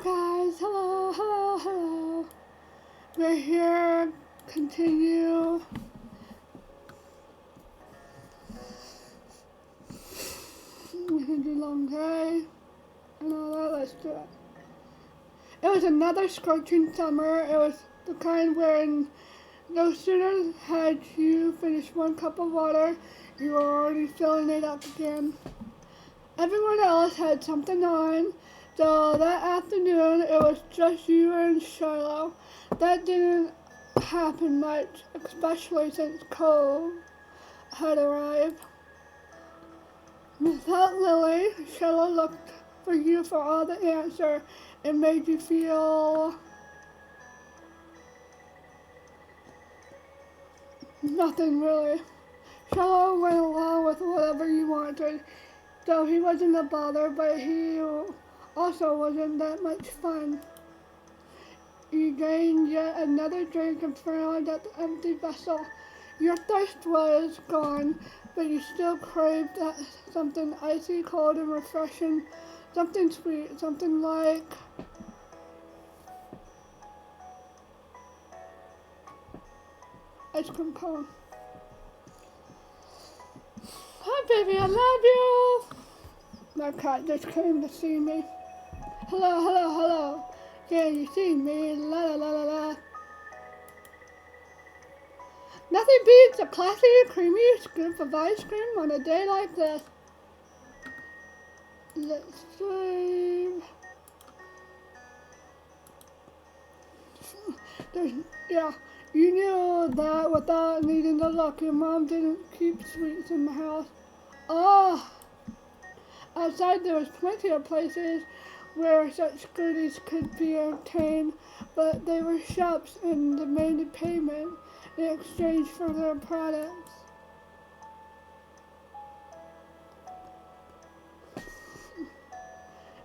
Hello guys, hello. We're here, continue. We had a long day and all that, let's do it. It was another scorching summer. It was the kind where no sooner had you finished one cup of water, you were already filling it up again. Everyone else had something on, so that afternoon it was just you and Shiloh. That didn't happen much, especially since Cole had arrived. Without Lily, Shiloh looked for you for all the answer. It made you feel nothing really. Shiloh went along with whatever you wanted. So he wasn't a bother, but he also wasn't that much fun. You gained yet another drink and frowned at the empty vessel. Your thirst was gone, but you still craved something icy cold and refreshing, something sweet, something like ice cream cone. Hi baby, I love you! My cat just came to see me. Hello. Can you see me? La. Nothing beats a classy, creamy scoop of ice cream on a day like this. Let's see. Yeah, you knew that without needing to look. Your mom didn't keep sweets in the house. Oh! Outside there was plenty of places where such goodies could be obtained, but they were shops and demanded payment in exchange for their products.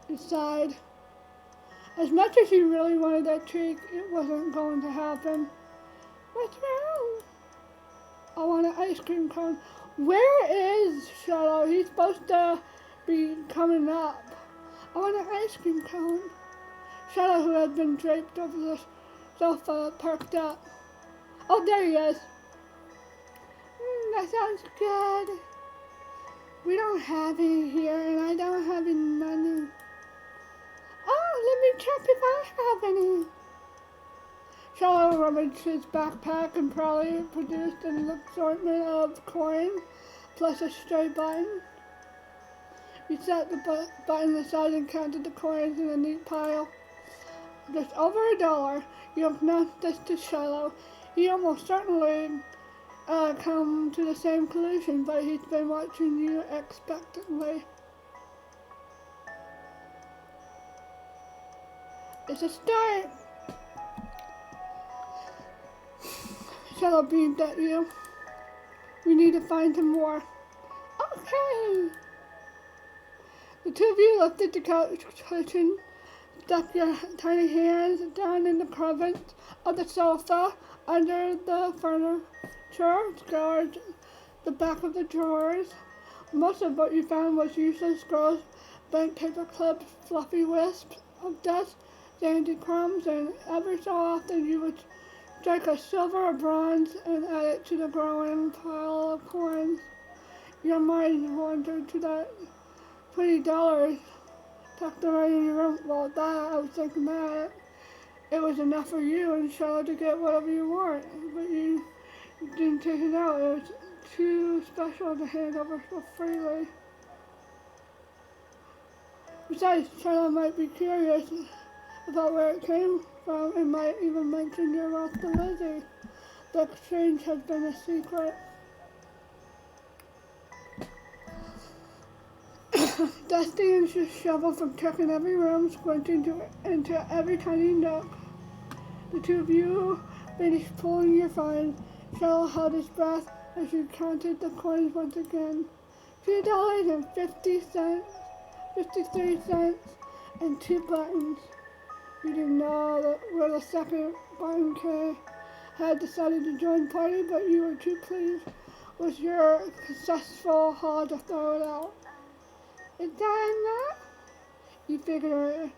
He sighed. As much as he really wanted that treat, it wasn't going to happen. What's wrong? I want an ice cream cone. Where is Shiloh? He's supposed to be coming up. I want an ice cream cone. Shiloh, who had been draped over the sofa, perked up. Oh, there he is. That sounds good. We don't have any here, and I don't have any money. Oh, let me check if I have any. Shiloh rummaged his backpack and proudly produced an assortment of coins, plus a stray button. He set the button aside and counted the coins in a neat pile. Just over $1. You announced this to Shiloh. He almost certainly come to the same conclusion, but he's been watching you expectantly. It's a start. Shiloh beamed at you. We need to find some more. Okay. The two of you lifted the couch cushion, stuck your tiny hands down in the crevice of the sofa, under the furniture, scoured the back of the drawers. Most of what you found was useless scrolls, bent paper clips, fluffy wisps of dust, sandy crumbs, and every so often you would strike a silver or bronze and add it to the growing pile of coins. Your mind wandered to that $20 tucked away in your room. Well, I was thinking that it was enough for you and Charlotte to get whatever you want, but you didn't take it out. It was too special to hand over so freely. Besides, Charlotte might be curious about where it came from and might even mention your wealth to Lizzie. The exchange has been a secret. Dusty and disheveled from checking every room, squinting into every tiny nook. The two of you finished pulling your finds. Shiloh held his breath as you counted the coins once again. $2.50, 53 cents, and 2 buttons. You didn't know where the second button had decided to join the party, but you were too pleased with your successful haul to throw it out. Is that enough? You figured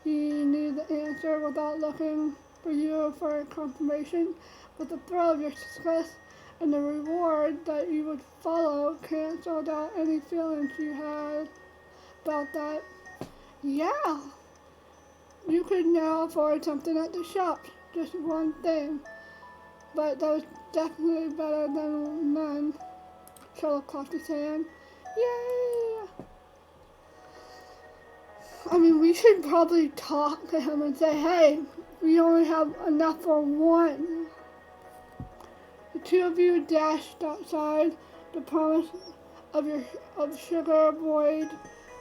He knew the answer without looking for you for confirmation, but the thrill of your success and the reward that you would follow canceled out any feelings you had about that. Yeah, you could now afford something at the shops, just one thing, but that was definitely better than none. Sherlock clapped his hand. Yay! I mean, we should probably talk to him and say, hey, we only have enough for one. The two of you dashed outside, the promise of sugar buoyed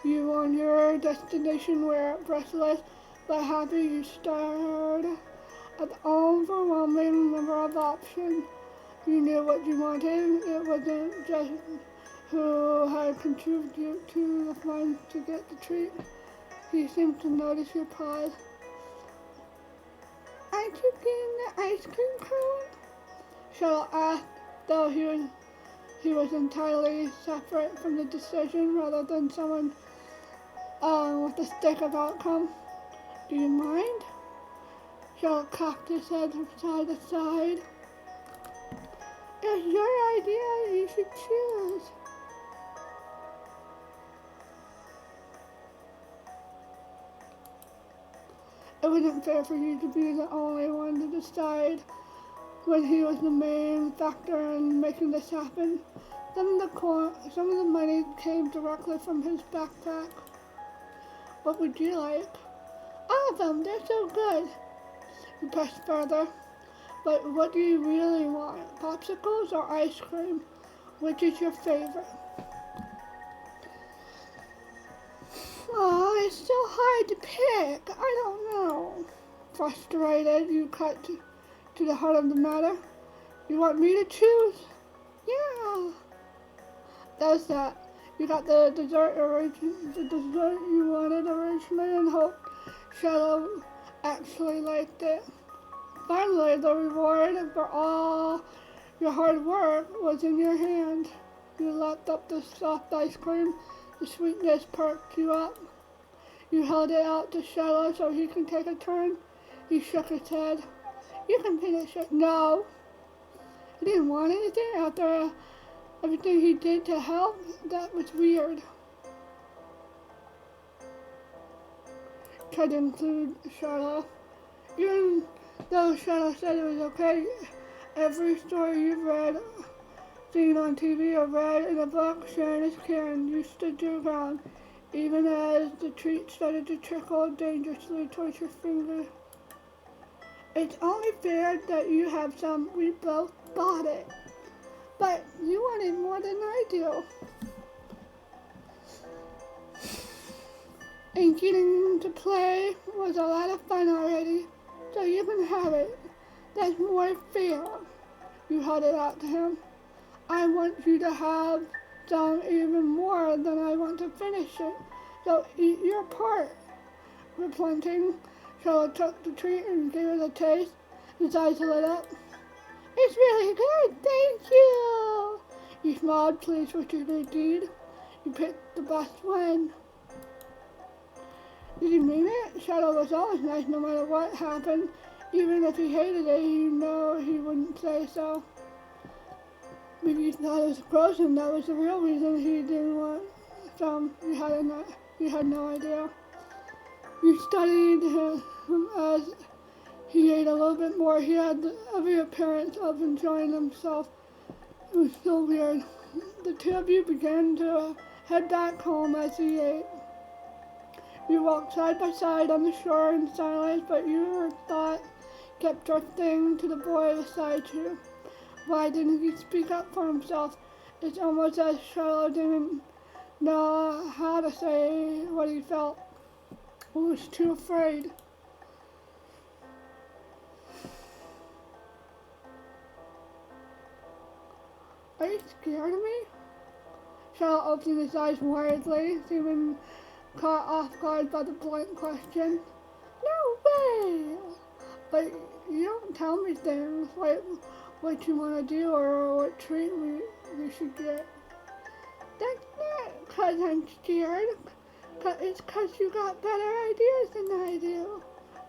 you on your destination where, breathless but happy, you stared at the overwhelming number of options. You knew what you wanted. It wasn't just who had contributed to the fun to get the treat. He seemed to notice your pause. Aren't you getting the ice cream cone? Sherlock asked, though he was entirely separate from the decision rather than someone with a stick of outcome. Do you mind? Sherlock cocked his head from side to side. It's your idea, you should choose. It wasn't fair for you to be the only one to decide when he was the main factor in making this happen. Some of the money came directly from his backpack. What would you like? All of them, they're so good. He pressed further. But what do you really want? Popsicles or ice cream? Which is your favorite? Oh, it's so hard to pick. I don't know. Frustrated, you cut to the heart of the matter. You want me to choose? Yeah. That's that. You got the dessert you wanted originally and hoped Shadow actually liked it. Finally, the reward for all your hard work was in your hand. You lapped up the soft ice cream. The sweetness perked you up. You held it out to Shadow so he can take a turn. He shook his head. You can finish it. No. He didn't want anything after everything he did to help. That was weird. Tried to include Shadow. Even though Shadow said it was okay, every story you've read, seen on TV or read in a book, sharing is caring. You stood your ground, even as the treat started to trickle dangerously towards your finger. It's only fair that you have some. We both bought it. But you wanted more than I do. And getting to play was a lot of fun already, so you can have it. That's more fair. You held it out to him. I want you to have some even more than I want to finish it, so eat your part. Relenting, Charlotte took the treat and gave it a taste. His eyes lit up. It's really good, thank you. You smiled, pleased with your good deed. You picked the best one. Did you mean it? Shadow was always nice no matter what happened. Even if he hated it, you know he wouldn't say so. Maybe he thought it was gross and that was the real reason he didn't want some. You had no idea. You studied him as he ate a little bit more. He had every appearance of enjoying himself. It was so weird. The two of you began to head back home as he ate. You walked side by side on the shore in silence, but your thought kept drifting to the boy beside you. Why didn't he speak up for himself? It's almost as Charlotte didn't know how to say what he felt. He was too afraid. Are you scared of me? Charlotte opened his eyes widely, seeming caught off guard by the blunt question. No way! But you don't tell me things like what you want to do or what treat we should get. That's not because I'm scared. It's 'cause you got better ideas than I do.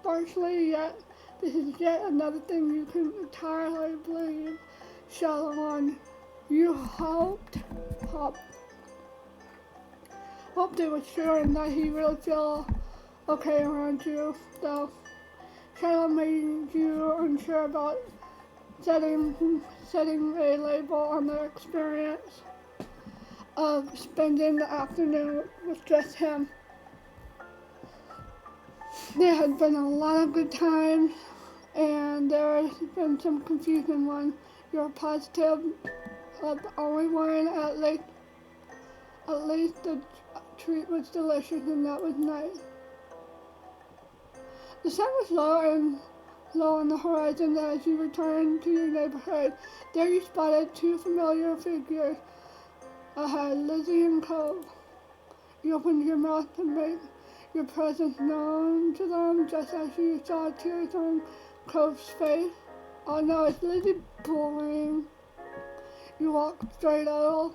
Partially, yet this is yet another thing you can entirely believe. Shalom, you hoped it was true and that he really feel okay around you, though. Shalom made you unsure about setting a label on the experience of spending the afternoon with just him. There had been a lot of good times, and there has been some confusing ones. You're positive of the only one, at least the treat was delicious, and that was nice. The sun was low on the horizon as you returned to your neighborhood. There you spotted two familiar figures ahead, Lizzie and Cove. You opened your mouth to make your presence known to them just as you saw tears on Cove's face. Oh no, it's Lizzie bullying. You walked straight over,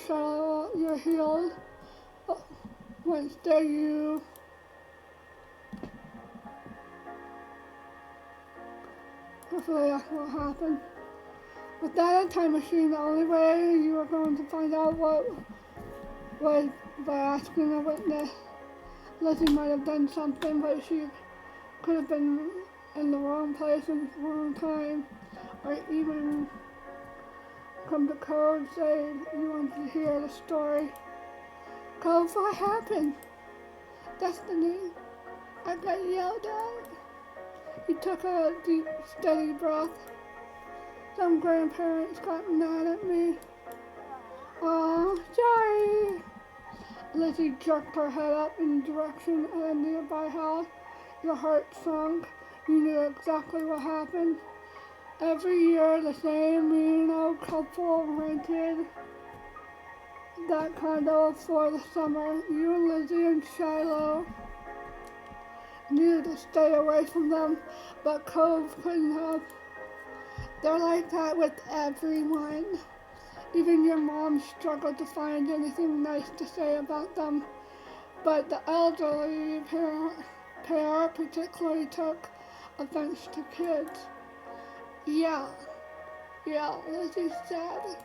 shut your heels. Once there you hopefully that's what happened. Without a time machine, the only way you were going to find out what was by asking a witness. Lizzie might have done something, but she could have been in the wrong place at the wrong time, or even come to Cove say you wanted to hear the story. Cove, what happened? Destiny, I got yelled at. He took a deep, steady breath. Some grandparents got mad at me. Oh, sorry. Lizzie jerked her head up in the direction of a nearby house. Your heart sunk. You knew exactly what happened. Every year, the same mean old couple rented that condo for the summer. You and Lizzie and Shiloh knew to stay away from them, but Cove couldn't have. They're like that with everyone. Even your mom struggled to find anything nice to say about them. But the elderly pair particularly took offense to kids. Yeah, Lizzie said.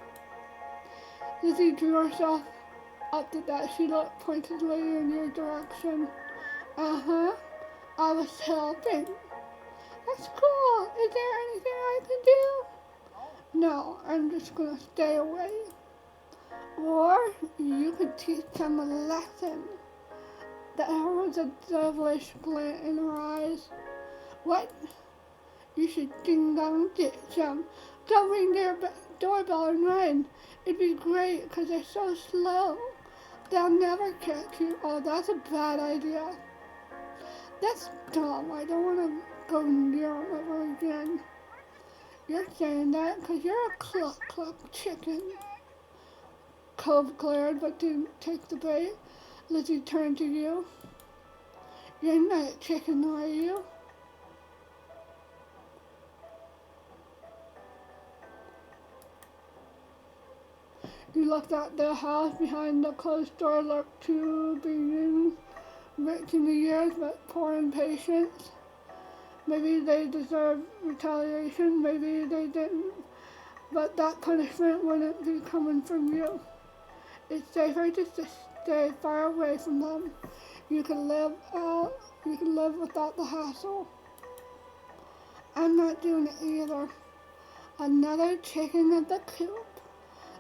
Lizzie drew herself up to that. She looked pointedly in your direction. Uh-huh, I was helping. That's cool. Is there anything I can do? No, I'm just gonna stay away. Or you could teach them a lesson. There was a devilish glint in her eyes. What? You should ding dong ditch them. Don't ring their doorbell and run. It'd be great because they're so slow. They'll never catch you. Oh, that's a bad idea. That's dumb. I don't want to go near them ever again. You're saying that because you're a cluck chicken. Cove glared but didn't take the bait. Lizzie turned to you. You're not a chicken, are you? You looked at their house. Behind the closed door lurked two beings, rich in the years but poor in patience. Maybe they deserved retaliation, maybe they didn't, but that punishment wouldn't be coming from you. It's safer just to stay far away from them. You can live without the hassle. I'm not doing it either. Another chicken at the coop.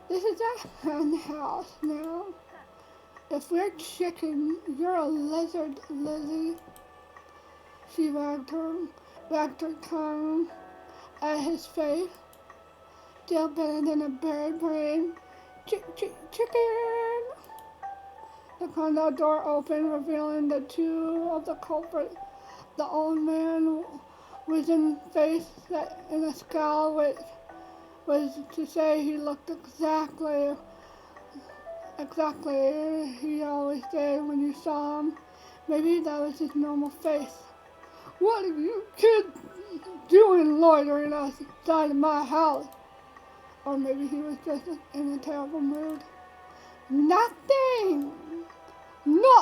This is a hen house now. If we're chicken, you're a lizard, Lizzie. She wagged her tongue at his face. Still better than a bird brain. Chicken! The condo door opened, revealing the two of the culprits. The old man, wizened face set in a scowl, which was to say he looked exactly he always did when you saw him. Maybe that was his normal face. What are you kids doing loitering outside of my house? Or maybe he was just in a terrible mood. Nothing!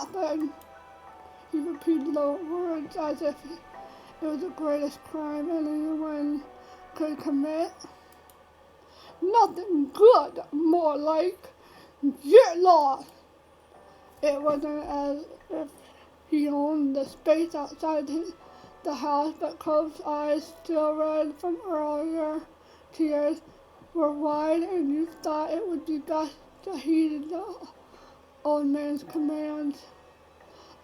nothing. He repeated the words as if it was the greatest crime anyone could commit. Nothing good, more like get lost. It wasn't as if he owned the space outside the house, but Cove's eyes, still red from earlier tears, were wide, and you thought it would be best to heed the old man's commands.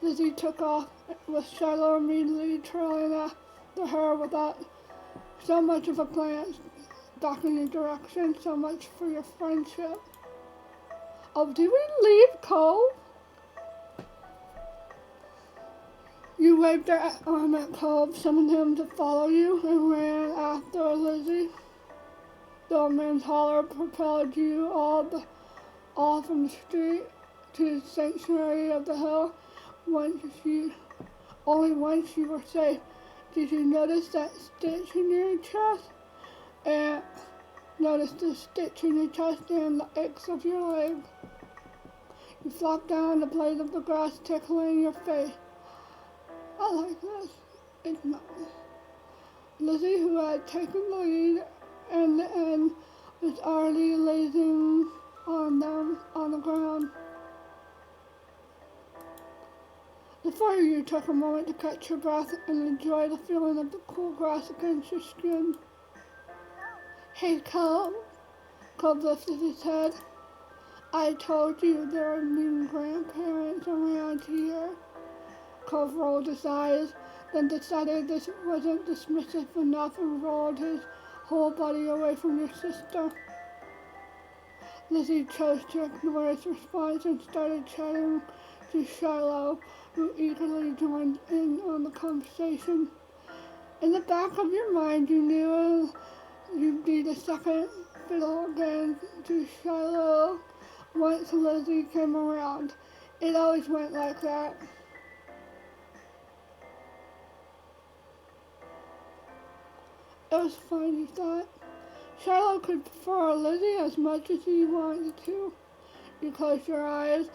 Lizzie took off, with Shiloh immediately trailing after her without so much of a glance back in your direction. So much for your friendship. Oh, did we leave Cove? You waved your arm at Cove, summoned him to follow you, and ran after Lizzie. The old man's holler propelled you all from the street to the sanctuary of the hill. Only once you were safe. Did you notice that stitch in your chest? And notice the stitch in your chest and the aches of your leg. You flopped down the blade of the grass, tickling your face. I like this. It's nice. Lizzie, who had taken the lead and was already lazing on the ground. The four of you took a moment to catch your breath and enjoy the feeling of the cool grass against your skin. Hey, Cove. Cove lifted his head. I told you there were new grandparents around here. Cove rolled his eyes, then decided this wasn't dismissive enough and rolled his whole body away from your sister. Lizzie chose to ignore his response and started chatting to Shiloh, who eagerly joined in on the conversation. In the back of your mind, you knew you'd be the second fiddle again to Shiloh once Lizzie came around. It always went like that. It was fun, he thought. Shiloh could prefer Lizzie as much as he wanted to. You closed your eyes,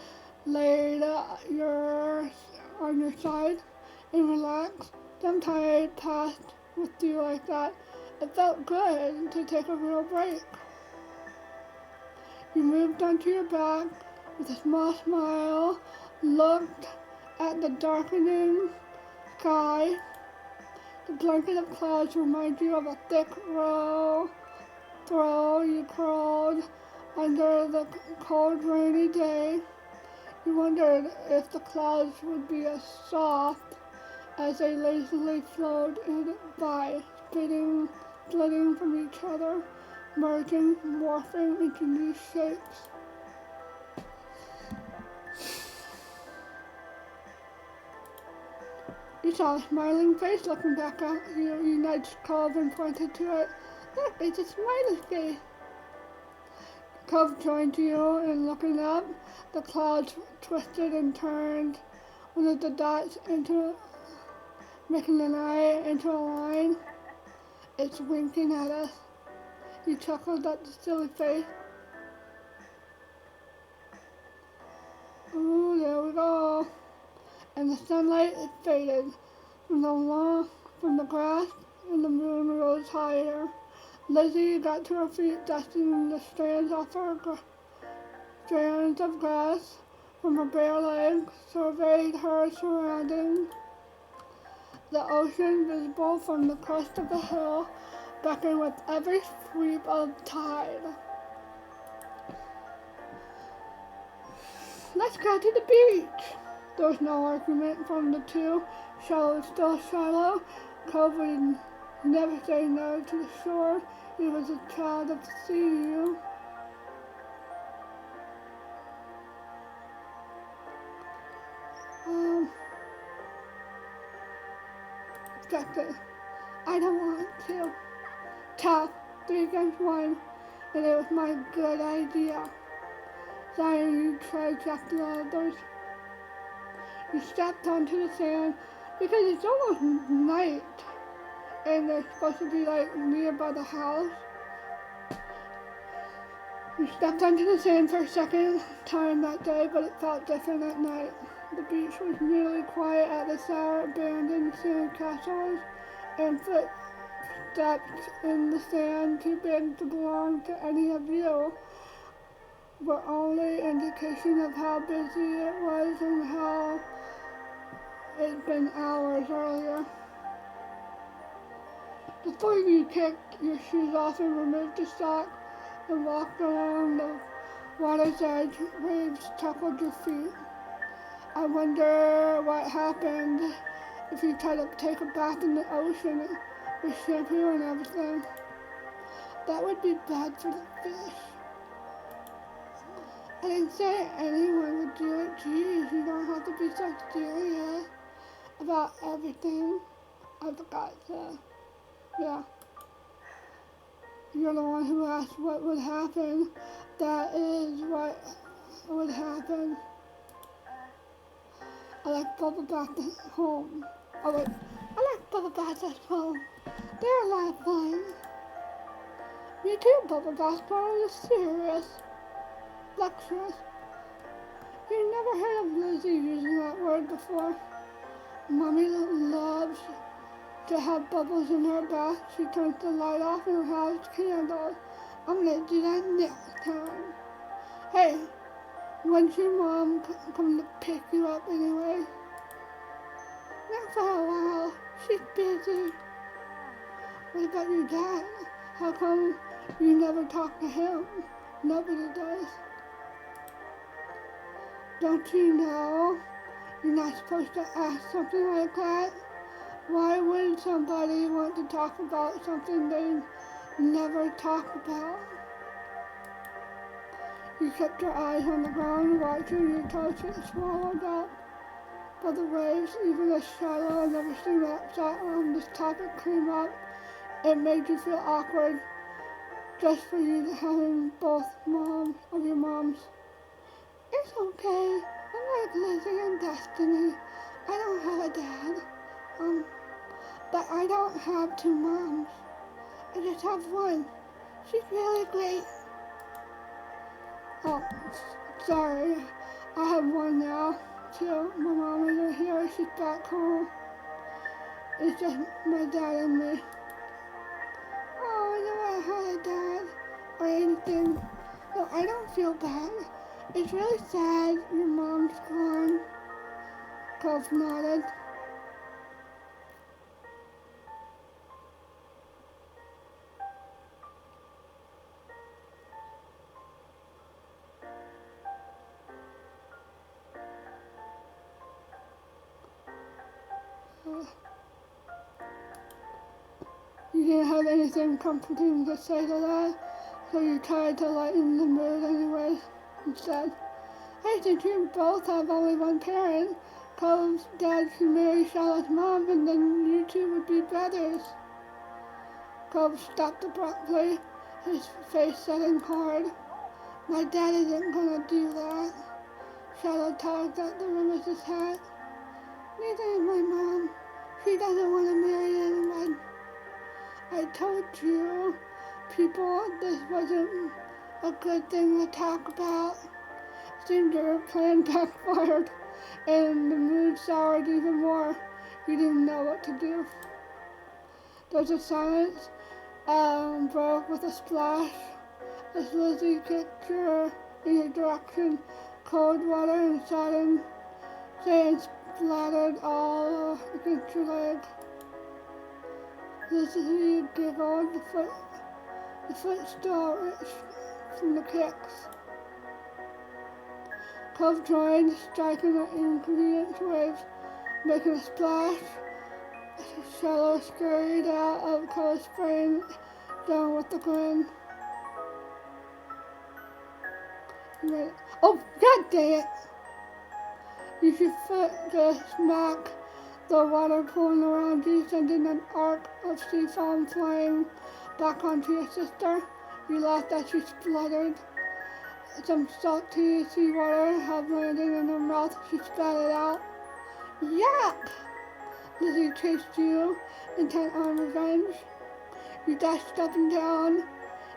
laid yours on your side, and relaxed. Some time passed with you like that. It felt good to take a real break. You moved onto your back with a small smile, looked at the darkening sky. The blanket of clouds reminded you of a thick throw you curled under the cold, rainy day. You wondered if the clouds would be as soft as they lazily floated by, splitting from each other, merging, morphing into new shapes. You saw a smiling face looking back at you. You nudged Cove and pointed to it. Look, it's a smiley face. Cove joined you, and looking up, the clouds twisted and turned one of the dots making an eye into a line. It's winking at us. You chuckled at the silly face. Ooh, there we go. And the sunlight faded from the grass, and the moon rose higher. Lizzie got to her feet, dusting the strands of grass from her bare legs, surveyed her surroundings. The ocean, visible from the crest of the hill, beckoned with every sweep of tide. Let's go to the beach. There was no argument from the two. Shiloh was still Shiloh. Cove would never say no to the shore. He was a child of the sea, you. Objective. I don't want to. Tough. 3 against 1. And it was my good idea. Zion, you trudged after the others. You stepped onto the sand because it's almost night and they're supposed to be like nearby the house. You stepped onto the sand for a second time that day, but it felt different at night. The beach was nearly quiet at the sour, abandoned sand castles and footsteps in the sand too big to belong to any of you were only indication of how busy it was and how it'd been hours earlier. The three of you kicked your shoes off and removed the sock and walked along the water's edge. Waves tackled your feet. I wonder what happened if you tried to take a bath in the ocean with shampoo and everything. That would be bad for the fish. I didn't say anyone would do it. Geez, you don't have to be so serious about everything. I forgot to. Yeah. You're the one who asked what would happen. That is what would happen. I like bubble baths at home. I like bubble baths at home. They're a lot of fun. Me too, bubble baths, but I'm serious. Lecturers. You never heard of Lizzie using that word before. Mommy loves to have bubbles in her bath. She turns the light off and has candles. I'm gonna do that next time. Hey, when's your mom come to pick you up anyway? Not for a while. She's busy. What about your dad? How come you never talk to him? Nobody does. Don't you know you're not supposed to ask something like that? Why would somebody want to talk about something they never talk about? You kept your eyes on the ground, watching your toes get swallowed up by the waves. Even as Shiloh had never seen that chat on this topic came up, it made you feel awkward just for you having both of your moms. It's okay. I'm like Lizzie and Destiny. I don't have a dad. But I don't have two moms. I just have one. She's really great. Oh, sorry. I have one now, too. My mom isn't here. She's back home. It's just my dad and me. Oh, I never had a dad or anything. No, I don't feel bad. It's really sad your mom's gone. Cove nodded. You didn't have anything comforting to say to that, so you tried to lighten the mood anyway. Instead, hey, since you both have only one parent, Cove's dad should marry Charlotte's mom, and then you two would be brothers. Cove stopped abruptly, his face setting hard. My dad isn't gonna do that. Charlotte tugged at the rim of his hat. Neither is my mom. She doesn't want to marry anyone. I told you, people, this wasn't a good thing to talk about. Seemed your plan backfired, and the mood soured even more. You didn't know what to do. There's a silence, broke with a splash as Lizzie kicked her in your direction. Cold water and sodden sand splattered all against your leg. Lizzie giggled, the foot still rich from the kicks. Cove joined, striking at inconvenient waves, making a splash. Shallow scurried out of Cove's frame, down with the grin. Oh, god dang it! You should foot to smack the water pooling around you, sending an arc of sea foam flying back onto your sister. You laughed as she spluttered. Some salty seawater had landed in her mouth. She spat it out. Yuck! Lizzie chased you, intent on revenge. You dashed up and down,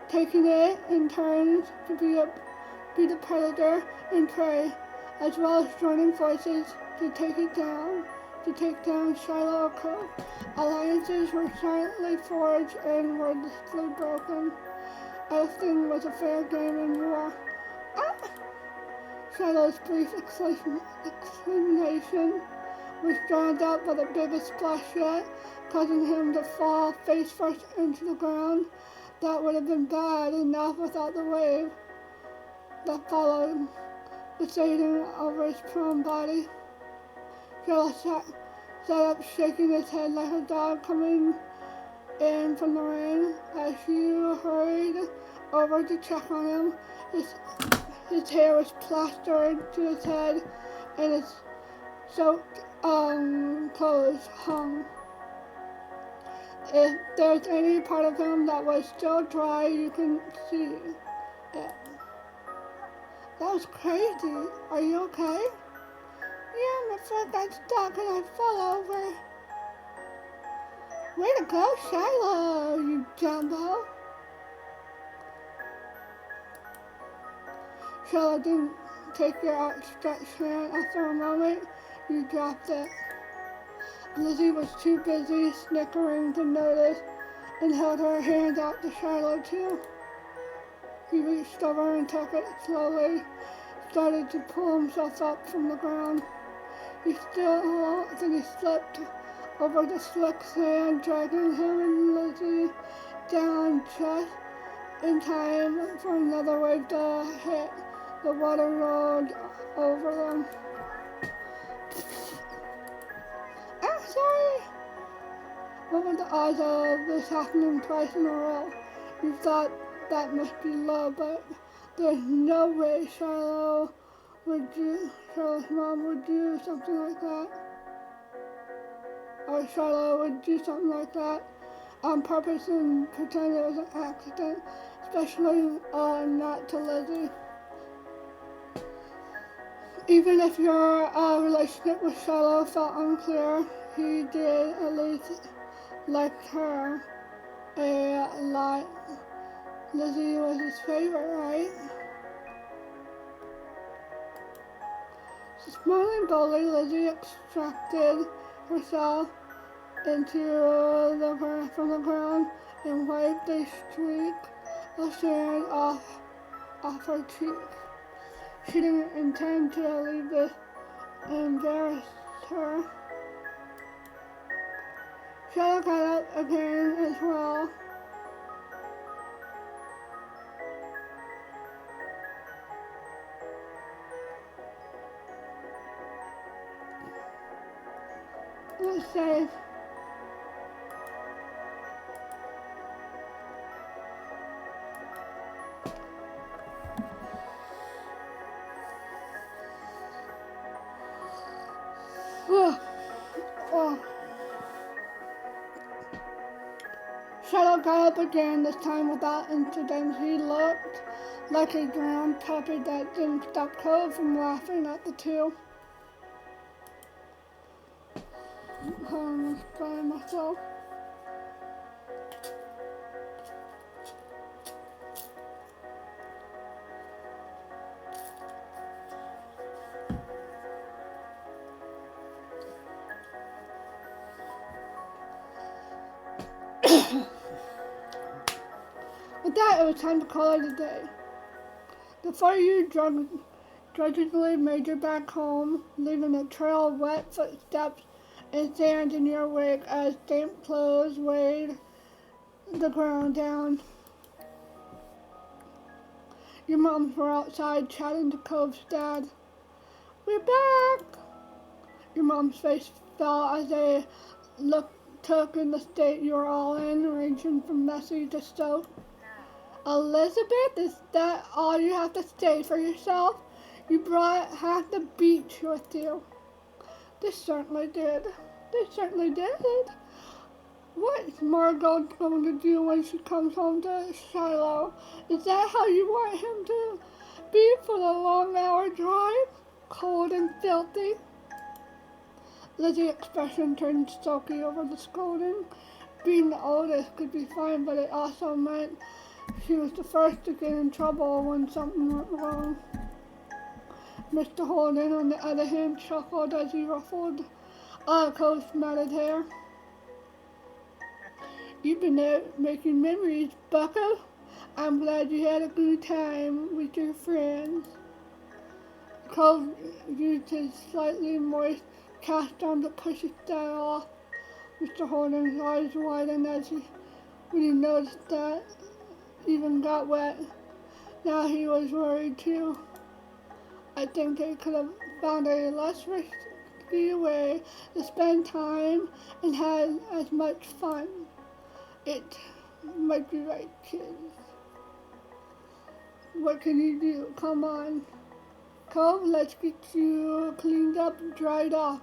taking it in turns to be the predator and prey. as well as joining forces to take down Shiloh Cove. Alliances were silently forged and wordlessly broken. Everything was a fair game in war. Ah! Shiloh's brief exclamation was drowned out by the biggest splash yet, causing him to fall face first into the ground. That would have been bad enough without the wave that followed, besading over his prone body. Shiloh sat up, shaking his head like a dog coming in from the rain. As Hugh hurried over to check on him, his hair was plastered to his head, and his soaked clothes hung. If there's any part of him that was still dry, you can see it. That was crazy. Are you okay? Yeah, my foot got stuck and I fell over. Way to go, Shiloh, you jumbo. Shiloh didn't take your outstretched hand. After a moment, you dropped it. Lizzie was too busy snickering to notice and held her hand out to Shiloh too. He reached over and took it slowly, started to pull himself up from the ground. Then he slipped over the slick sand, dragging him and Lizzie down just in time for another wave to hit. The water rolled over them. I'm sorry! What were the odds of this happening twice in a row? You thought that must be low, but there's no way Shiloh's mom would do something like that. Or Shiloh would do something like that on purpose and pretend it was an accident, especially not to Lizzie. Even if your relationship with Shiloh felt unclear, he did at least like her a lot. Lizzie was his favorite, right? Smiling boldly, Lizzie extracted herself from the ground and wiped a streak of sand off her cheek. She didn't intend to leave this embarrass her. Shiloh got up again as well. Let's say Shiloh got up again, this time without incident. He looked like a drowned puppy that didn't stop Cove from laughing at the two. I'm explaining myself. With that, it was time to call it a day. The four of you drudgingly made your back home, leaving a trail of wet footsteps and sand in your wake as damp clothes weighed the ground down. Your moms were outside chatting to Cove's dad. We're back! Your mom's face fell as they took in the state you were all in, ranging from messy to soaked. Elizabeth, is that all you have to say for yourself? You brought half the beach with you. They certainly did. They certainly did. What is Margot going to do when she comes home to Shiloh? Is that how you want him to be for the long hour drive? Cold and filthy? Lizzie's expression turned sulky over the scolding. Being the oldest could be fine, but it also meant she was the first to get in trouble when something went wrong. Mr. Holden, on the other hand, chuckled as he ruffled Cove's matted hair. You've been making memories, Bucko. I'm glad you had a good time with your friends. Cove used his slightly moist cast arm to push his dad off. Mr. Holden's eyes widened when he noticed that even got wet. Now he was worried too. I think they could have found a less risky way to spend time and have as much fun. It might be right, kids. What can you do? Come on. Cove, let's get you cleaned up and dried off.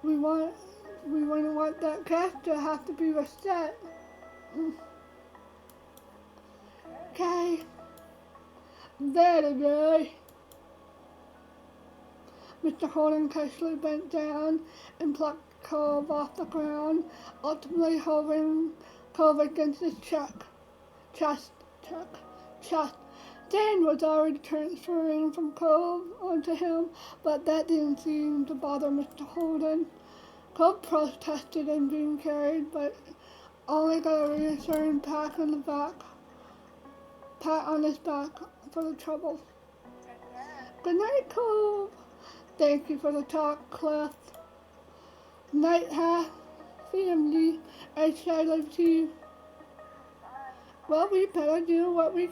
We wouldn't want that cast to have to be reset. Okay. That'll do. Mr. Holden casually bent down and plucked Cove off the ground, ultimately hovering Cove against his chest. Dan was already transferring from Cove onto him, but that didn't seem to bother Mr. Holden. Cove protested in being carried, but only got a reassuring pat on his back for the trouble. Good night, Cove. Thank you for the talk, Cliff. Night, family. I shall love you. Well, we better do what we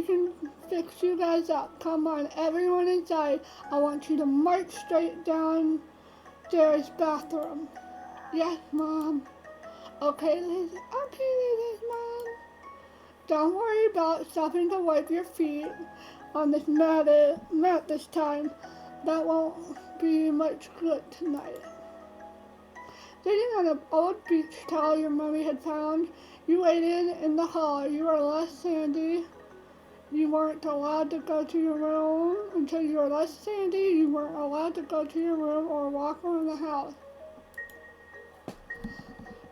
can fix you guys up. Come on, everyone inside. I want you to march straight downstairs bathroom. Yes, Mom. Okay, Liz. Mom. Don't worry about stopping to wipe your feet on this mat this time. That won't be much good tonight. Sitting on an old beach towel your mommy had found, you waited in the hall. You were less sandy. You weren't allowed to go to your room until you were less sandy. You weren't allowed to go to your room or walk around the house.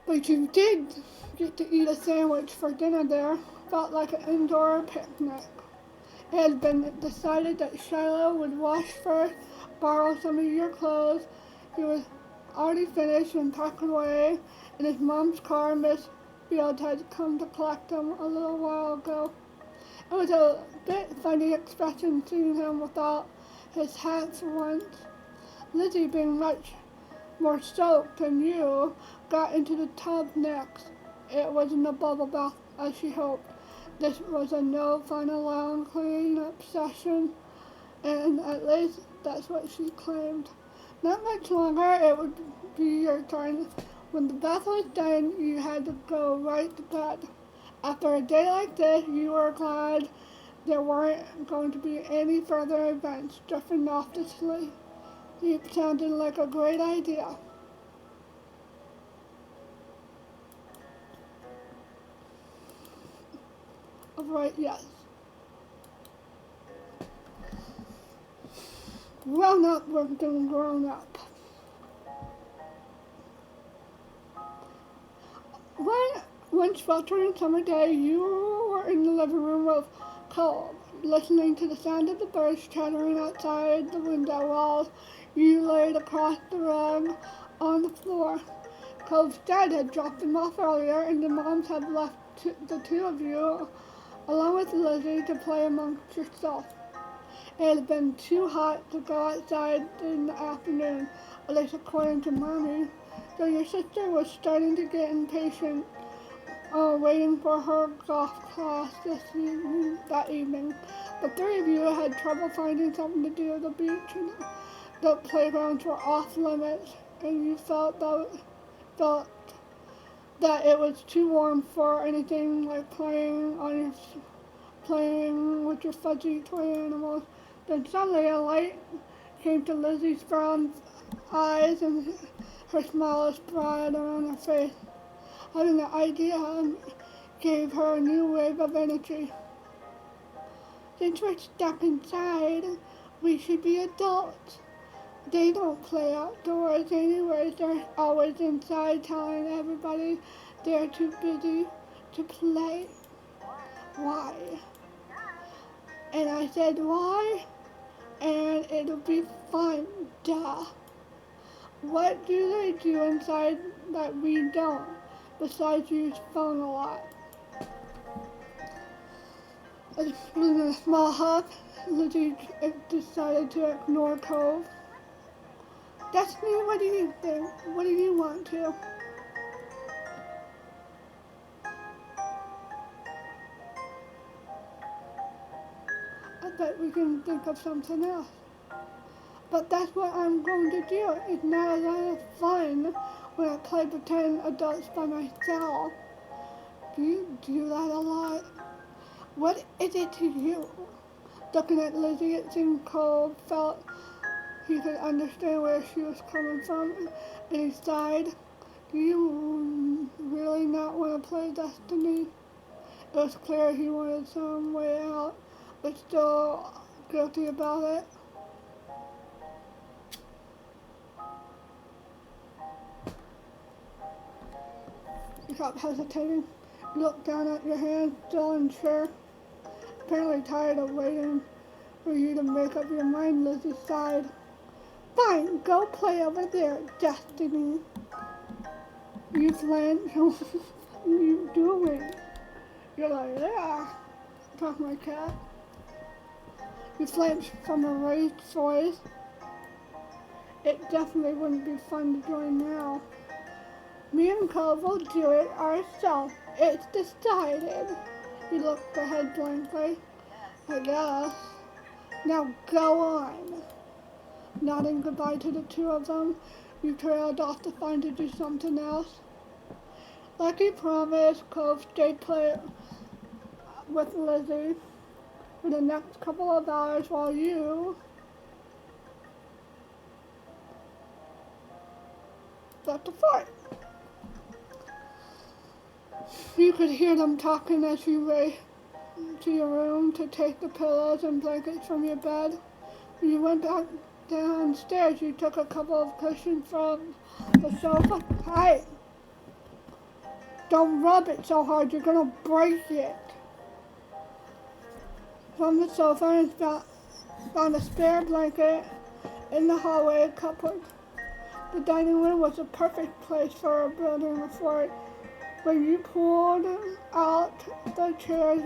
But you did get to eat a sandwich for dinner there. Felt like an indoor picnic. It had been decided that Shiloh would wash first, borrow some of your clothes. He was already finished and packed away in his mom's car. Miss Fields had come to collect him a little while ago. It was a bit funny expression seeing him without his hat for once. Lizzie, being much more soaked than you, got into the tub next. It wasn't a bubble bath as she hoped. This was a no fun allowed clean-up session, and at least that's what she claimed. Not much longer, it would be your turn. When the bath was done, you had to go right to bed. After a day like this, you were glad there weren't going to be any further events. Drifting off to sleep. It sounded like a great idea. Right, yes. Grown up, we're doing grown up. One sweltering summer day, you were in the living room with Cole, listening to the sound of the birds chattering outside the window while you laid across the rug on the floor. Cole's dad had dropped him off earlier, and the moms had left the two of you along with Lizzie to play amongst yourself. It had been too hot to go outside in the afternoon, at least according to Mommy, so your sister was starting to get impatient, waiting for her golf class that evening. The three of you had trouble finding something to do at the beach, and the playgrounds were off limits, and you felt that it was too warm for anything like playing with your fuzzy toy animals. Then suddenly a light came to Lizzie's brown eyes and her smile spread around her face. Having an idea gave her a new wave of energy. Since we're stuck inside, we should be adults. They don't play outdoors anyways. They're always inside telling everybody they're too busy to play. Why? And I said, why? and it'll be fun. Duh. What do they do inside that we don't, besides use phone a lot? In a small hub, Lizzie decided to ignore Cove. Destiny, what do you think? What do you want to? I bet we can think of something else. But that's what I'm going to do. It's not a lot of fun when I play pretend adults by myself. Do you do that a lot? What is it to you? Looking at Lizzie, it seemed Cole felt he could understand where she was coming from, and he sighed. Do you really not want to play Destiny? It was clear he wanted some way out, but still guilty about it. You stopped hesitating. You looked down at your hand, still unsure. Apparently tired of waiting for you to make up your mind, Lizzie sighed. Fine, go play over there, Destiny. You flinch. What are you doing? You're like, yeah. Talk my cat. You flinched from a raised voice. It definitely wouldn't be fun to join now. Me and Cove will do it ourselves. It's decided. He looked ahead blankly. I guess. Now go on. Nodding goodbye to the two of them, you trailed off to find to do something else. Like he promised, Cove stayed put with Lizzie for the next couple of hours while you left the fort. You could hear them talking as you ran to your room to take the pillows and blankets from your bed. When you went back downstairs, you took a couple of cushions from the sofa. Hey, don't rub it so hard, you're gonna break it. From the sofa and found a spare blanket in the hallway cupboard. The dining room was a perfect place for building a fort. When you pulled out the chairs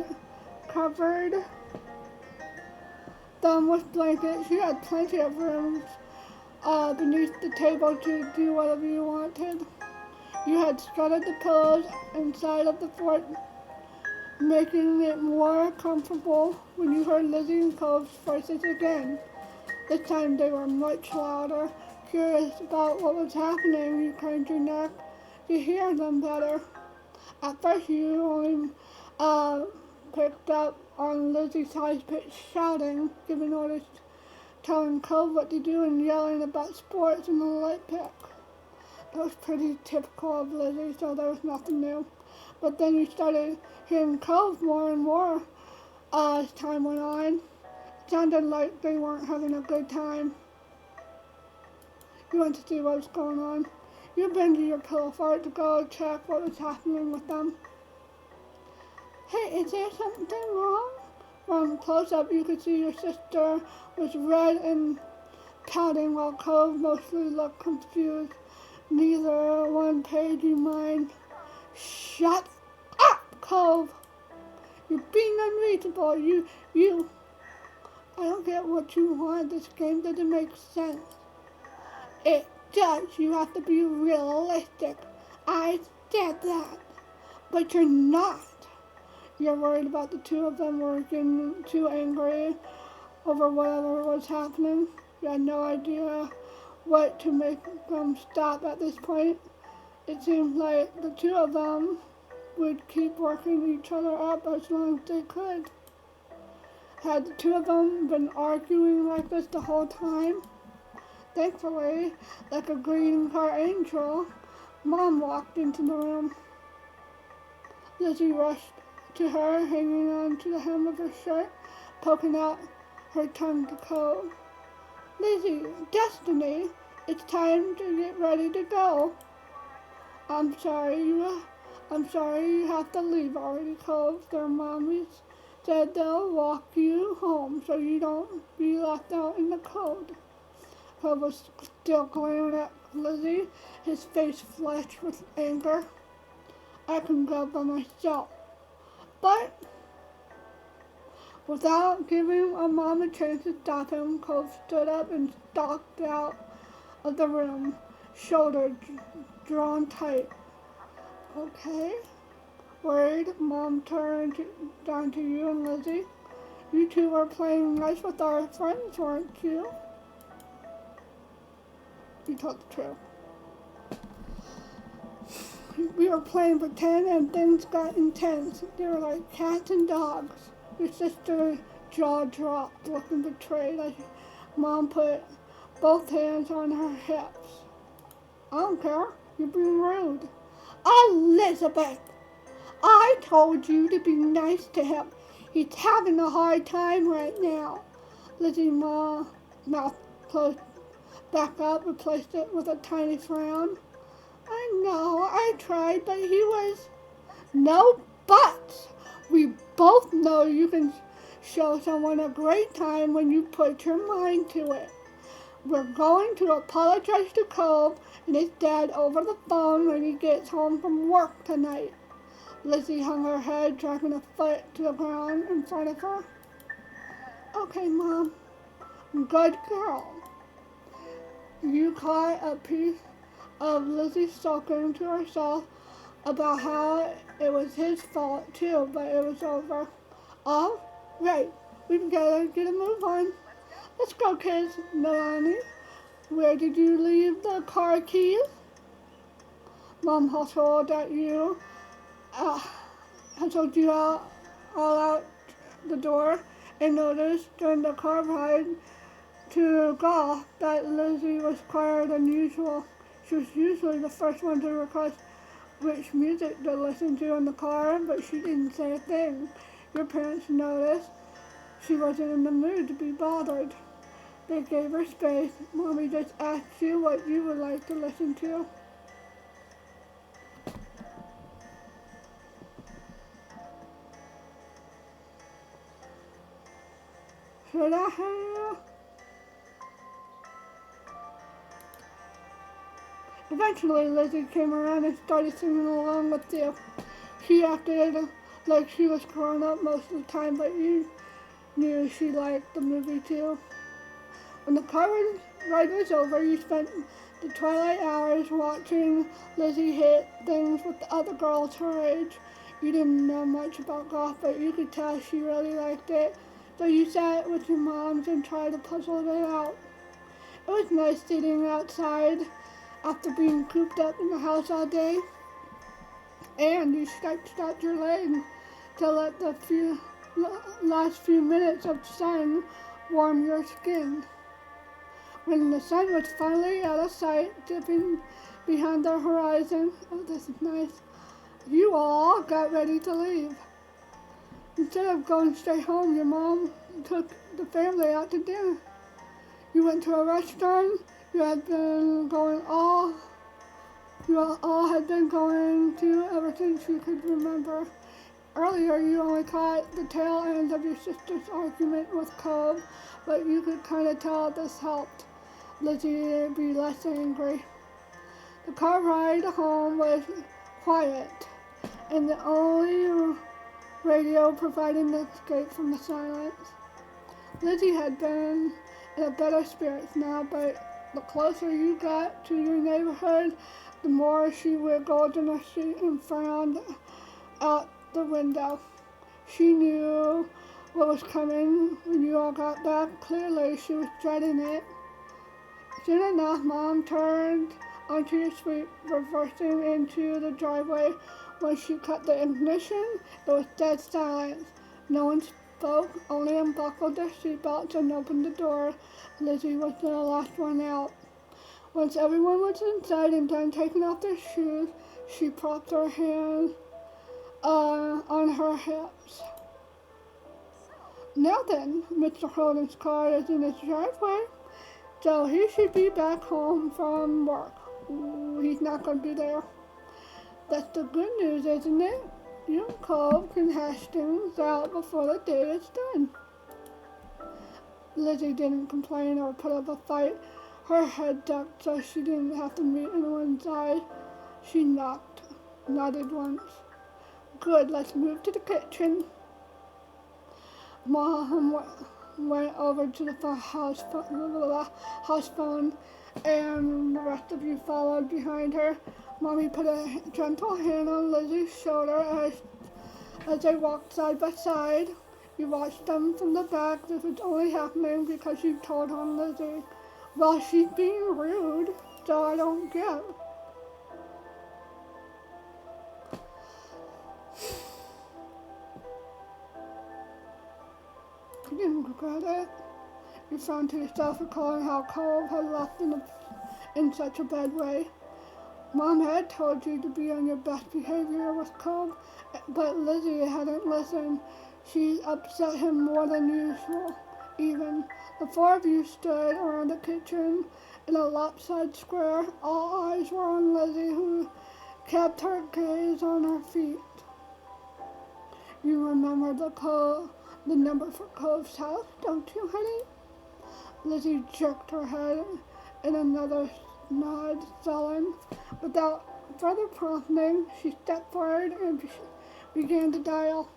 covered them with blankets, you had plenty of room beneath the table to do whatever you wanted. You had strutted the pillows inside of the fort, making it more comfortable when you heard Lizzie and Cove's voices again. This time they were much louder. Curious about what was happening, you craned your neck to hear them better. At first you only picked up on Lizzie's high-pitched shouting, giving orders, telling Cove what to do, and yelling about sports in the light pick. That was pretty typical of Lizzie, so there was nothing new. But then you started hearing Cove more and more as time went on. It sounded like they weren't having a good time. You went to see what was going on. You bent to your pillow fort to go check what was happening with them. Hey, is there something wrong? From close up, you could see your sister was red and pouting while Cove mostly looked confused. Neither one paid you mind. Shut up, Cove! You're being unreasonable. You. I don't get what you want. This game doesn't make sense. It does. You have to be realistic. I said that. But you're not. You're worried about the two of them were getting too angry over whatever was happening. You had no idea what to make them stop at this point. It seemed like the two of them would keep working each other up as long as they could. Had the two of them been arguing like this the whole time? Thankfully, like a greeting card angel, Mom walked into the room. Lizzie rushed to her, hanging on to the hem of her shirt, poking out her tongue to Cove. Lizzie, Destiny, it's time to get ready to go. I'm sorry you have to leave already, Cove. Their mommy's said they'll walk you home so you don't be left out in the cold. Cub was still glaring at Lizzie, his face flushed with anger. I can go by myself. But without giving a mom a chance to stop him, Cove stood up and stalked out of the room, shoulders drawn tight. Okay? Worried, Mom turned down to you and Lizzie. You two were playing nice with our friends, weren't you? You told the truth. We were playing pretend and things got intense. They were like cats and dogs. Your sister's jaw dropped, looking betrayed as Mom put both hands on her hips. I don't care. You're being rude. Elizabeth, I told you to be nice to him. He's having a hard time right now. Lizzie's mouth closed back up, replaced it with a tiny frown. I know, I tried, but he was... No buts. We both know you can show someone a great time when you put your mind to it. We're going to apologize to Cove and his dad over the phone when he gets home from work tonight. Lizzie hung her head, dragging a foot to the ground in front of her. Okay, Mom. Good girl. You caught a piece of Lizzie sulking to herself about how it was his fault too, but it was over. All right, we've got to get a move on. Let's go, kids. Melanie, where did you leave the car keys? Mom hustled at you. Hustled you all out the door and noticed during the car ride to golf that Lizzie was quieter than usual. She was usually the first one to request which music to listen to in the car, but she didn't say a thing. Your parents noticed she wasn't in the mood to be bothered. They gave her space. Mommy just asked you what you would like to listen to. Should I have? Eventually, Lizzie came around and started singing along with you. She acted like she was grown up most of the time, but you knew she liked the movie too. When the car ride was over, you spent the twilight hours watching Lizzie hit things with the other girls her age. You didn't know much about golf, but you could tell she really liked it. So you sat with your moms and tried to puzzle it out. It was nice sitting outside after being cooped up in the house all day. And you stretched out your legs to let the last few minutes of sun warm your skin. When the sun was finally out of sight, dipping behind the horizon, oh, this is nice, you all got ready to leave. Instead of going straight home, your mom took the family out to dinner. You went to a restaurant you all had been going to ever since you could remember. Earlier, you only caught the tail end of your sister's argument with Cove, but you could kind of tell this helped Lizzie be less angry. The car ride home was quiet, and the only radio providing the escape from the silence. Lizzie had been in a better spirits now, but the closer you got to your neighborhood, the more she wiggled in her seat and frowned out the window. She knew what was coming when you all got back. Clearly, she was dreading it. Soon enough, Mom turned onto your street, reversing into the driveway. When she cut the ignition, it was dead silence. No one spoke, only unbuckled their seatbelts and opened the door. Lizzie was the last one out. Once everyone was inside and done taking off their shoes, she propped her hands on her hips. Now then, Mr. Holden's car is in his driveway, so he should be back home from work. Ooh, he's not going to be there. That's the good news, isn't it? You and Cole can hash things out before the day is done. Lizzie didn't complain or put up a fight. Her head ducked so she didn't have to meet anyone's eye. She nodded once. Good, let's move to the kitchen. Mom went over to the house phone, and the rest of you followed behind her. Mommy put a gentle hand on Lizzie's shoulder as they walked side by side. You watched them from the back. This was only happening because you told on Lizzie. Well, she's being rude, so I don't get. You didn't regret it. You found to yourself recalling how Cole had left in such a bad way. Mom had told you to be on your best behavior with Cole, but Lizzie hadn't listened. She upset him more than usual, even. The four of you stood around the kitchen in a lopsided square. All eyes were on Lizzie, who kept her gaze on her feet. You remember the number for Cole's house, don't you, honey? Lizzie jerked her head in another nod, sullen. Without further prompting, she stepped forward and began to dial.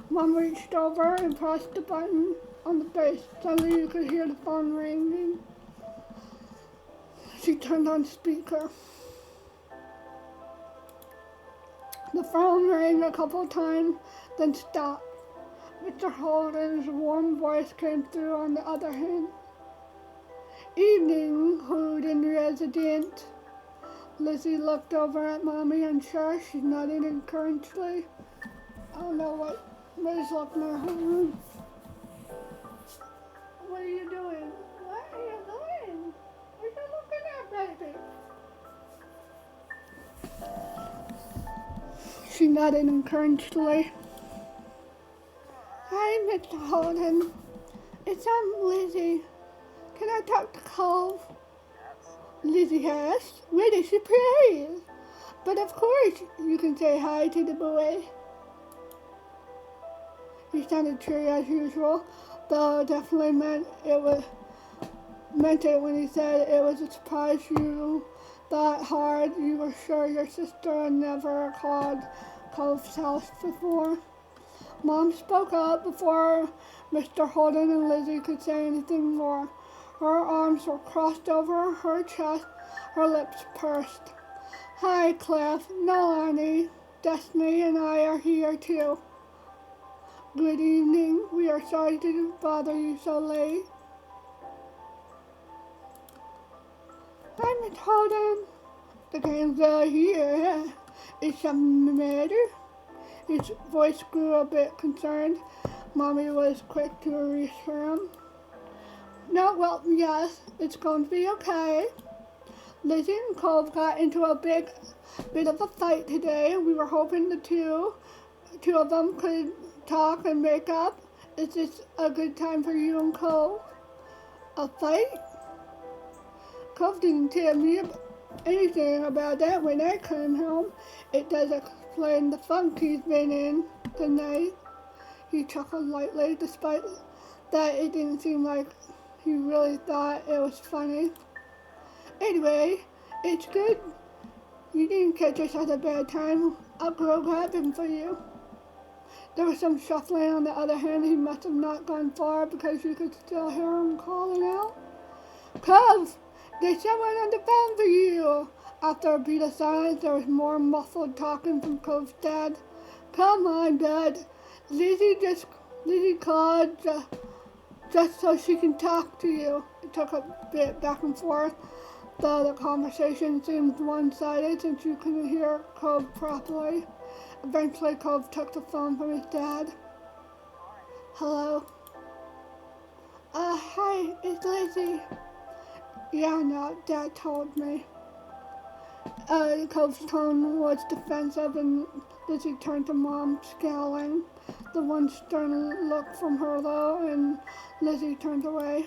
Mom reached over and pressed the button on the base. Suddenly you could hear the phone ringing. She turned on speaker. The phone rang a couple times, then stopped. Mr. Holden's warm voice came through on the other hand. Evening, Holden resident. Lizzie looked over at Mommy, unsure. She nodded encouragingly. I don't know what Ms. Luckner. What are you doing? What are you doing? What are you looking at, baby? She nodded encouragingly. Hi, Mr. Holden. It's Lizzie. Can I talk to Cole? Lizzie asked. Wait, is she pretty? But of course, you can say hi to the boy. He sounded cheery as usual, though definitely meant it when he said it was a surprise you thought hard. You were sure your sister had never called Cole's house before. Mom spoke up before Mr. Holden and Lizzie could say anything more. Her arms were crossed over her chest, her lips pursed. Hi, Cliff, Nalani, Destiny, and I are here too. Good evening. We are sorry to bother you so late. Hi, Miss Holden. The game's here. Is something the matter? His voice grew a bit concerned. Mommy was quick to reassure him. No, well, yes, it's going to be okay. Lizzie and Cole got into a bit of a fight today. We were hoping the two of them could talk and make up. Is this a good time for you and Cole? A fight? Cole didn't tell me anything about that when I came home. It does explain the funk he's been in tonight. He chuckled lightly, despite that it didn't seem like he really thought it was funny. Anyway, it's good. You didn't catch us at a bad time. I'll go grab him for you. There was some shuffling. On the other hand, he must have not gone far because you could still hear him calling out. Cove, there's someone on the phone for you. After a beat of silence, there was more muffled talking from Cove's dad. Come on, Dad. Lizzie called just so she can talk to you. It took a bit back and forth, though the conversation seemed one-sided since you couldn't hear Cove properly. Eventually, Cove took the phone from his dad. Hello? Hi, it's Lizzie. Yeah, no, Dad told me. Cove's tone was defensive, and Lizzie turned to Mom, scowling. The one stern look from her, though, and Lizzie turned away.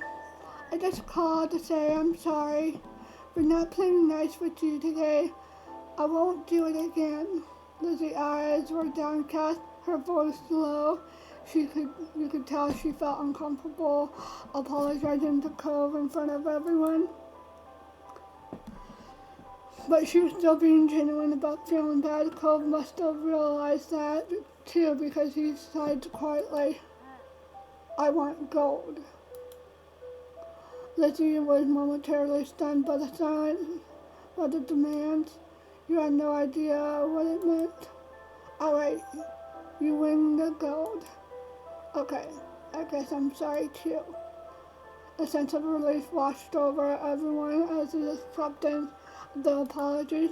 I just called to say I'm sorry for not playing nice with you today. I won't do it again. Lizzie's eyes were downcast, her voice low. You could tell she felt uncomfortable apologizing to Cove in front of everyone. But she was still being genuine about feeling bad. Cove must have realized that too, because he sighed quietly. I want gold. Lizzie was momentarily stunned by the silence, by the demands. You had no idea what it meant. Alright, you win the gold. Okay, I guess I'm sorry too. A sense of relief washed over everyone as they accepted the apologies.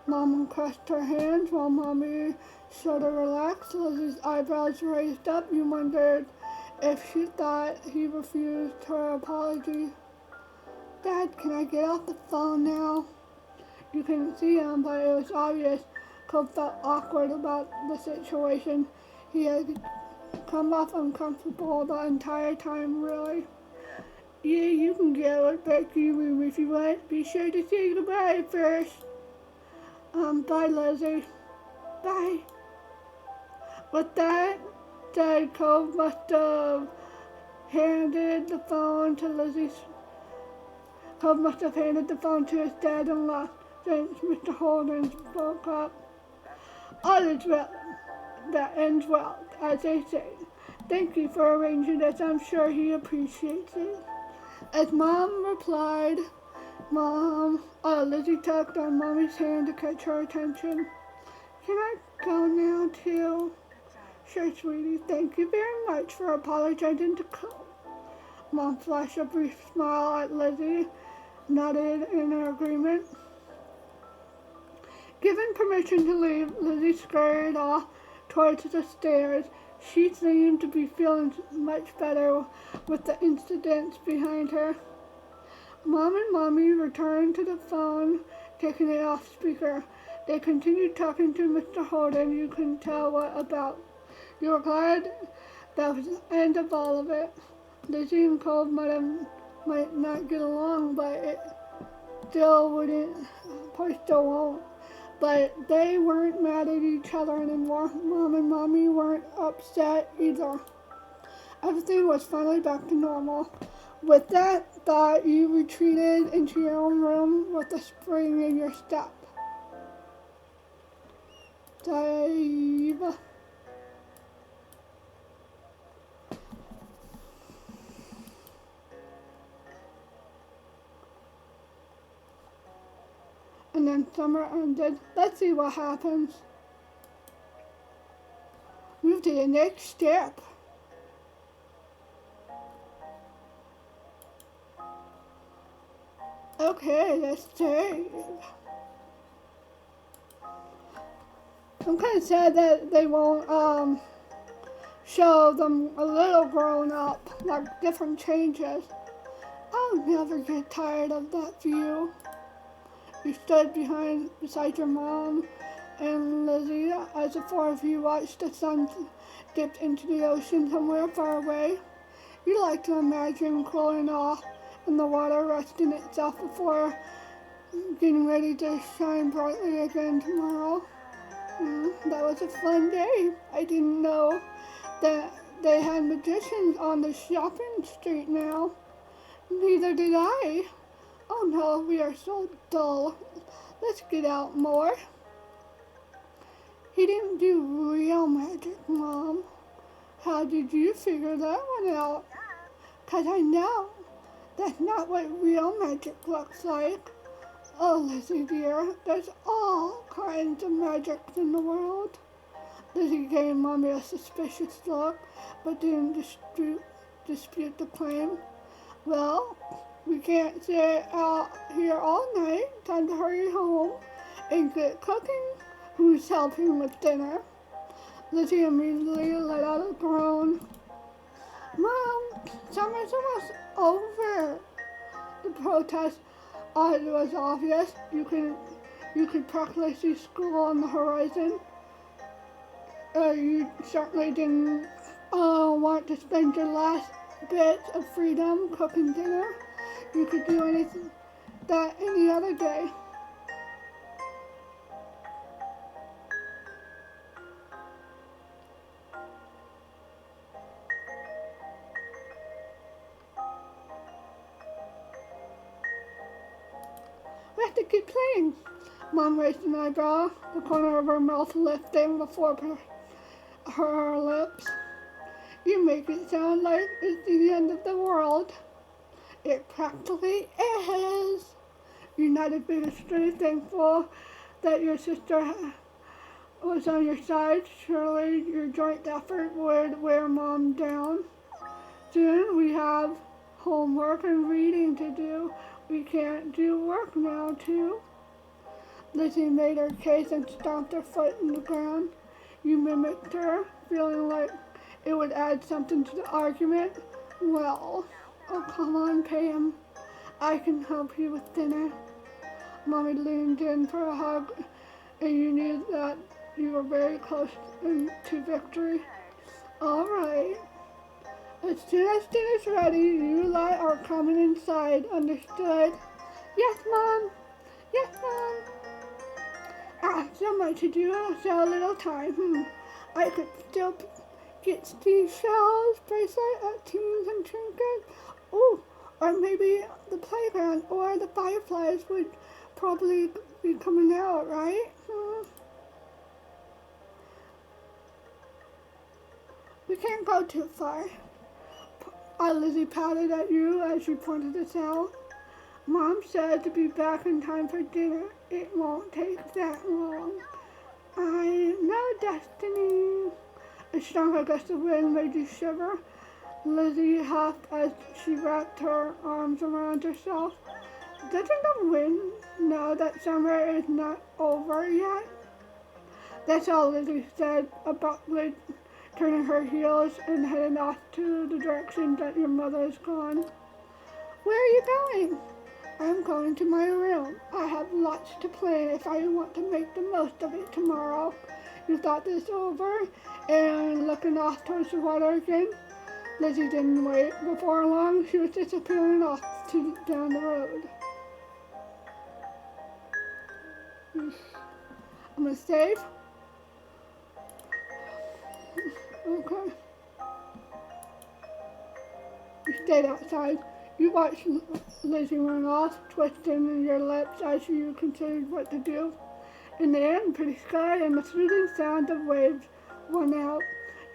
Mom uncrossed her hands while Mommy shoulder relaxed. Lizzie's eyebrows raised up. You wondered if she thought he refused her apology. Dad, can I get off the phone now? You couldn't see him, but it was obvious. Cole felt awkward about the situation. He had come off uncomfortable the entire time, really. Yeah, you can go back to your room if you want. Be sure to say goodbye first. Bye, Lizzie. Bye. With that, Dad Cole must have handed the phone to Lizzie's. Cole must have handed the phone to his dad and left since Mr. Holden spoke up. All is well. That ends well, as they say. Thank you for arranging this. I'm sure he appreciates it. As Mom replied, Lizzie tugged on Mommy's hand to catch her attention. Can I go now, too? Sure, sweetie. Thank you very much for apologizing to Cole. Mom flashed a brief smile at Lizzie, nodded in agreement. Given permission to leave, Lizzie scurried off towards the stairs. She seemed to be feeling much better with the incidents behind her. Mom and Mommy returned to the phone, taking it off speaker. They continued talking to Mr. Holden. You couldn't tell what about. You were glad that was the end of all of it. Lizzie and Cole might not get along, but it still won't. But they weren't mad at each other anymore. Mom and Mommy weren't upset either. Everything was finally back to normal. With that thought, you retreated into your own room with a spring in your step. Dave. And then summer ended. Let's see what happens. Move to the next step. Okay, let's save. I'm kind of sad that they won't show them a little grown up, like different changes. I'll never get tired of that view. You stood beside your mom and Lizzie as the four of you watched the sun dip into the ocean somewhere far away. You like to imagine cooling off and the water resting itself before getting ready to shine brightly again tomorrow. That was a fun day. I didn't know that they had magicians on the shopping street now. Neither did I. Oh no, we are so dull. Let's get out more. He didn't do real magic, Mom. How did you figure that one out? 'Cause I know that's not what real magic looks like. Oh, Lizzie dear, there's all kinds of magics in the world. Lizzie gave Mommy a suspicious look, but didn't dispute the claim. Well, we can't sit out here all night. Time to hurry home and get cooking. Who's helping with dinner? Lizzie immediately let out a groan. Mom, summer's almost over. The protest was obvious. You could practically see school on the horizon. You certainly didn't want to spend your last bit of freedom cooking dinner. You could do anything that any other day. have to keep playing. Mom raised an eyebrow, the corner of her mouth lifting before her lips. You make it sound like it's the end of the world. It practically is. United be extremely thankful that your sister was on your side. Surely your joint effort would wear Mom down. Soon we have homework and reading to do. We can't do work now, too. Lizzie made her case and stomped her foot in the ground. You mimicked her, feeling like it would add something to the argument. Well, oh come on, Pam. I can help you with dinner. Mommy leaned in for a hug, and you knew that you were very close to victory. All right. As soon as dinner's ready, you lot are coming inside. Understood? Yes, Mom. Yes, Mom. So much to do, so little time. I could still get Steve Shell's bracelet at Teens and Trinkets. Oh, or maybe the playground or the fireflies would probably be coming out, right? We can't go too far. Lizzie pouted at you as you pointed this out. Mom said to be back in time for dinner. It won't take that long. I know, Destiny. A stronger gust of wind made you shiver. Lizzie huffed as she wrapped her arms around herself. Doesn't the wind know that summer is not over yet? That's all Lizzie said, abruptly turning her heels and heading off to the direction that your mother has gone. Where are you going? I'm going to my room. I have lots to plan if I want to make the most of it tomorrow. You thought this over, and looking off towards the water again, Lizzie didn't wait. Before long, she was disappearing off down the road. I'm gonna save. Okay. You stayed outside. You watched Lizzie run off, twisting your lips as you considered what to do. In the end, pretty sky and the soothing sound of waves won out.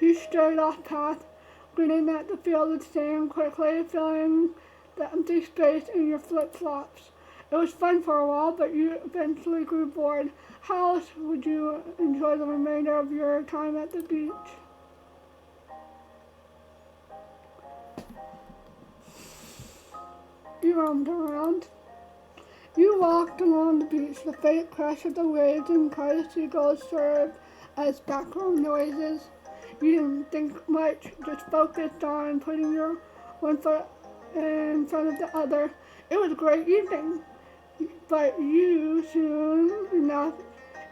You strayed off path, grinning at the field of sand, quickly filling the empty space in your flip-flops. It was fun for a while, but you eventually grew bored. How else would you enjoy the remainder of your time at the beach? You roamed around. You walked along the beach. The faint crash of the waves and cry of seagulls served as background noises. You didn't think much, just focused on putting your one foot in front of the other. It was a great evening, but you soon enough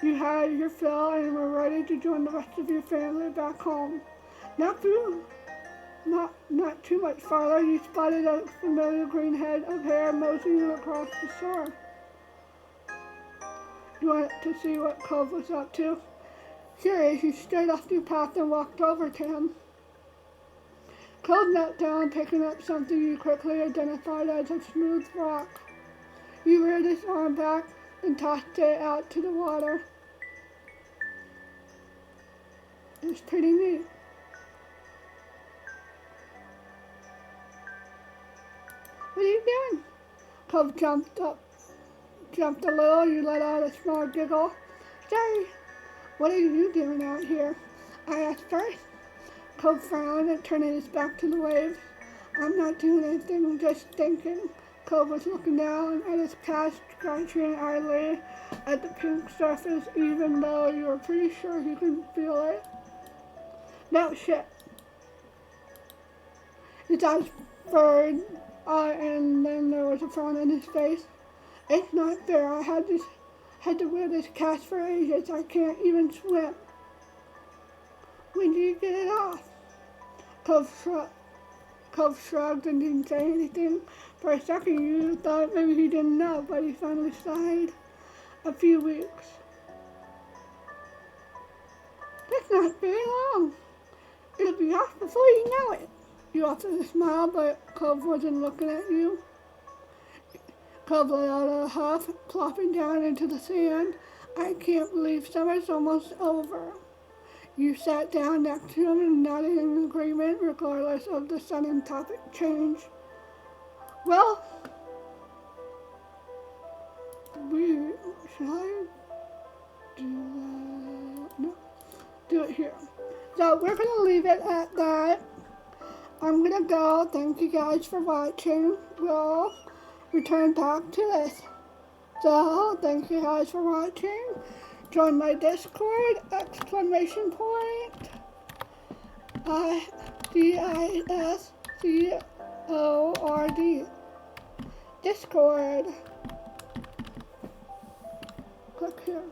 you had your fill and were ready to join the rest of your family back home. Not too much farther, you spotted a familiar green head of hair moseying across the shore. You wanted to see what Cove was up to. Curious, you strayed off your path and walked over to him. Cove knelt down, picking up something you quickly identified as a smooth rock. You reared his arm back and tossed it out to the water. It was pretty neat. What are you doing? Cove jumped a little. You let out a small giggle. Sorry, what are you doing out here? I asked first. Cove frowned and turning his back to the waves. I'm not doing anything, just thinking. Cove was looking down at his cast, scratching idly at the pink surface, even though you were pretty sure he couldn't feel it. No shit. His eyes furrowed, and then there was a frown on his face. It's not fair. I had to wear this cast for ages. I can't even swim. When did you get it off? Cove shrugged and didn't say anything. For a second you thought maybe he didn't know, but he finally sighed. A few weeks. That's not very long. It'll be off before you know it. You offered a smile, but Cove wasn't looking at you. Cobbletta huff, plopping down into the sand. I can't believe summer's almost over. You sat down next to him and nodded in agreement, regardless of the sudden topic change. Well, should I do that? No, do it here. So we're gonna leave it at that. I'm gonna go. Thank you guys for watching. We'll return back to this. So thank you guys for watching. Join my Discord, exclamation point, DISCORD. Discord. Click here.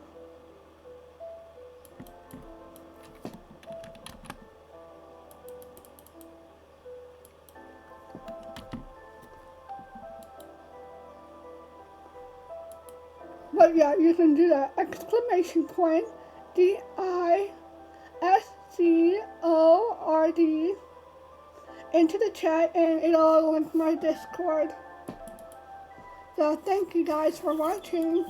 But yeah, you can do that. Exclamation point, DISCORD into the chat, and it'll link my Discord. So thank you guys for watching.